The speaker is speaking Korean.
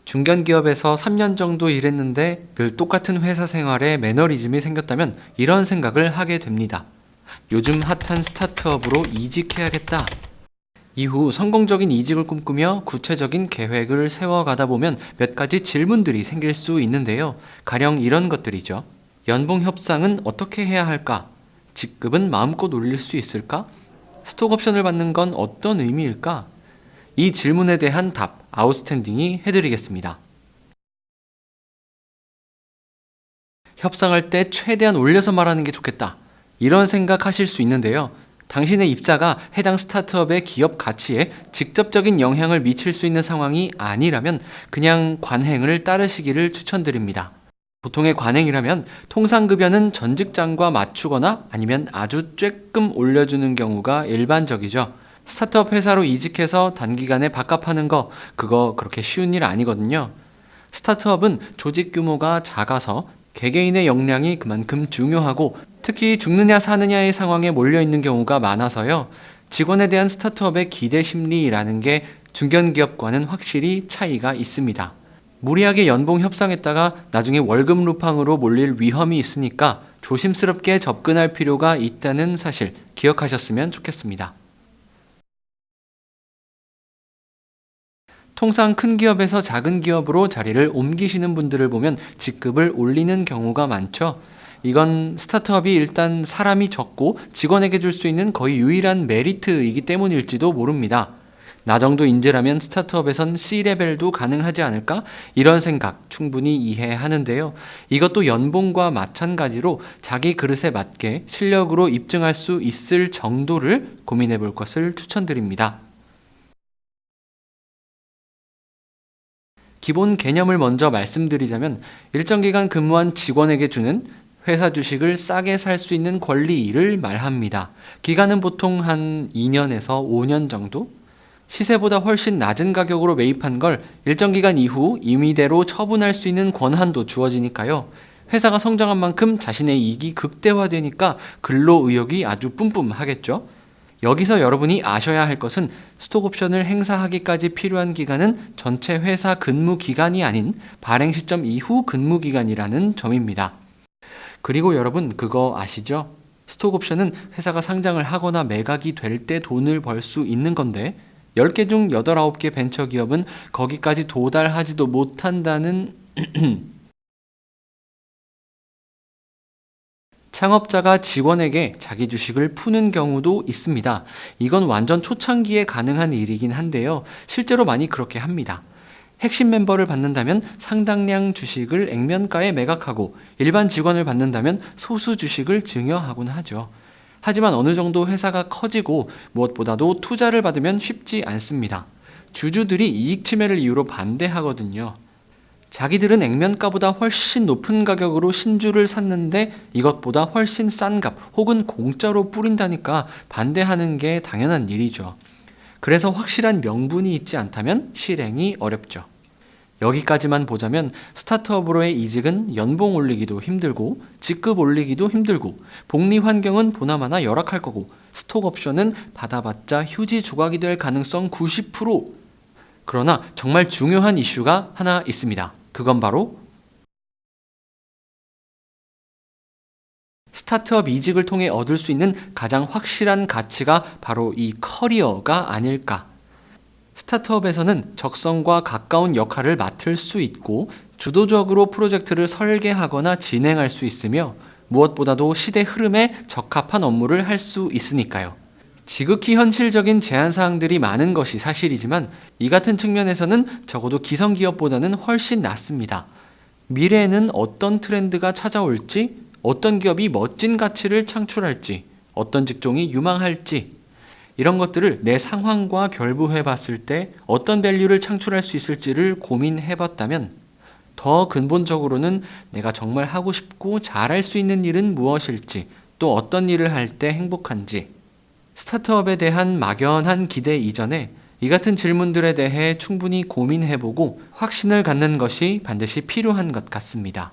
중견기업에서 3년 정도 일했는데 늘 똑같은 회사 생활에 매너리즘이 생겼다면 이런 생각을 하게 됩니다. 요즘 핫한 스타트업으로 이직해야겠다. 이후 성공적인 이직을 꿈꾸며 구체적인 계획을 세워가다 보면 몇 가지 질문들이 생길 수 있는데요. 가령 이런 것들이죠. 연봉 협상은 어떻게 해야 할까? 직급은 마음껏 올릴 수 있을까? 스톡 옵션을 받는 건 어떤 의미일까? 이 질문에 대한 답, 아웃스탠딩이 해드리겠습니다. 협상할 때 최대한 올려서 말하는 게 좋겠다. 이런 생각하실 수 있는데요. 당신의 입사가 해당 스타트업의 기업 가치에 직접적인 영향을 미칠 수 있는 상황이 아니라면 그냥 관행을 따르시기를 추천드립니다. 보통의 관행이라면 통상급여는 전 직장과 맞추거나 아니면 아주 쬐끔 올려주는 경우가 일반적이죠. 스타트업 회사로 이직해서 단기간에 밥값하는 거, 그거 그렇게 쉬운 일 아니거든요. 스타트업은 조직 규모가 작아서 개개인의 역량이 그만큼 중요하고 특히 죽느냐 사느냐의 상황에 몰려있는 경우가 많아서요. 직원에 대한 스타트업의 기대 심리라는 게 중견기업과는 확실히 차이가 있습니다. 무리하게 연봉 협상했다가 나중에 월급 루팡으로 몰릴 위험이 있으니까 조심스럽게 접근할 필요가 있다는 사실 기억하셨으면 좋겠습니다. 통상 큰 기업에서 작은 기업으로 자리를 옮기시는 분들을 보면 직급을 올리는 경우가 많죠. 이건 스타트업이 일단 사람이 적고 직원에게 줄 수 있는 거의 유일한 메리트이기 때문일지도 모릅니다. 나 정도 인재라면 스타트업에선 C레벨도 가능하지 않을까? 이런 생각 충분히 이해하는데요. 이것도 연봉과 마찬가지로 자기 그릇에 맞게 실력으로 입증할 수 있을 정도를 고민해 볼 것을 추천드립니다. 기본 개념을 먼저 말씀드리자면 일정 기간 근무한 직원에게 주는 회사 주식을 싸게 살 수 있는 권리를 말합니다. 기간은 보통 한 2년에서 5년 정도? 시세보다 훨씬 낮은 가격으로 매입한 걸 일정 기간 이후 임의대로 처분할 수 있는 권한도 주어지니까요. 회사가 성장한 만큼 자신의 이익이 극대화되니까 근로 의욕이 아주 뿜뿜하겠죠. 여기서 여러분이 아셔야 할 것은 스톡옵션을 행사하기까지 필요한 기간은 전체 회사 근무 기간이 아닌 발행 시점 이후 근무 기간이라는 점입니다. 그리고 여러분 그거 아시죠? 스톡옵션은 회사가 상장을 하거나 매각이 될 때 돈을 벌 수 있는 건데 10개 중 8, 9개 벤처기업은 거기까지 도달하지도 못한다는 창업자가 직원에게 자기 주식을 푸는 경우도 있습니다. 이건 완전 초창기에 가능한 일이긴 한데요. 실제로 많이 그렇게 합니다. 핵심 멤버를 받는다면 상당량 주식을 액면가에 매각하고 일반 직원을 받는다면 소수 주식을 증여하곤 하죠. 하지만 어느 정도 회사가 커지고 무엇보다도 투자를 받으면 쉽지 않습니다. 주주들이 이익 침해를 이유로 반대하거든요. 자기들은 액면가보다 훨씬 높은 가격으로 신주를 샀는데 이것보다 훨씬 싼 값 혹은 공짜로 뿌린다니까 반대하는 게 당연한 일이죠. 그래서 확실한 명분이 있지 않다면 실행이 어렵죠. 여기까지만 보자면 스타트업으로의 이직은 연봉 올리기도 힘들고 직급 올리기도 힘들고 복리 환경은 보나마나 열악할 거고 스톡 옵션은 받아봤자 휴지 조각이 될 가능성 90%. 그러나 정말 중요한 이슈가 하나 있습니다. 그건 바로 스타트업 이직을 통해 얻을 수 있는 가장 확실한 가치가 바로 이 커리어가 아닐까. 스타트업에서는 적성과 가까운 역할을 맡을 수 있고 주도적으로 프로젝트를 설계하거나 진행할 수 있으며 무엇보다도 시대 흐름에 적합한 업무를 할 수 있으니까요. 지극히 현실적인 제한사항들이 많은 것이 사실이지만 이 같은 측면에서는 적어도 기성기업보다는 훨씬 낫습니다. 미래에는 어떤 트렌드가 찾아올지, 어떤 기업이 멋진 가치를 창출할지, 어떤 직종이 유망할지 이런 것들을 내 상황과 결부해 봤을 때 어떤 밸류를 창출할 수 있을지를 고민해 봤다면 더 근본적으로는 내가 정말 하고 싶고 잘할 수 있는 일은 무엇일지 또 어떤 일을 할 때 행복한지 스타트업에 대한 막연한 기대 이전에 이 같은 질문들에 대해 충분히 고민해보고 확신을 갖는 것이 반드시 필요한 것 같습니다.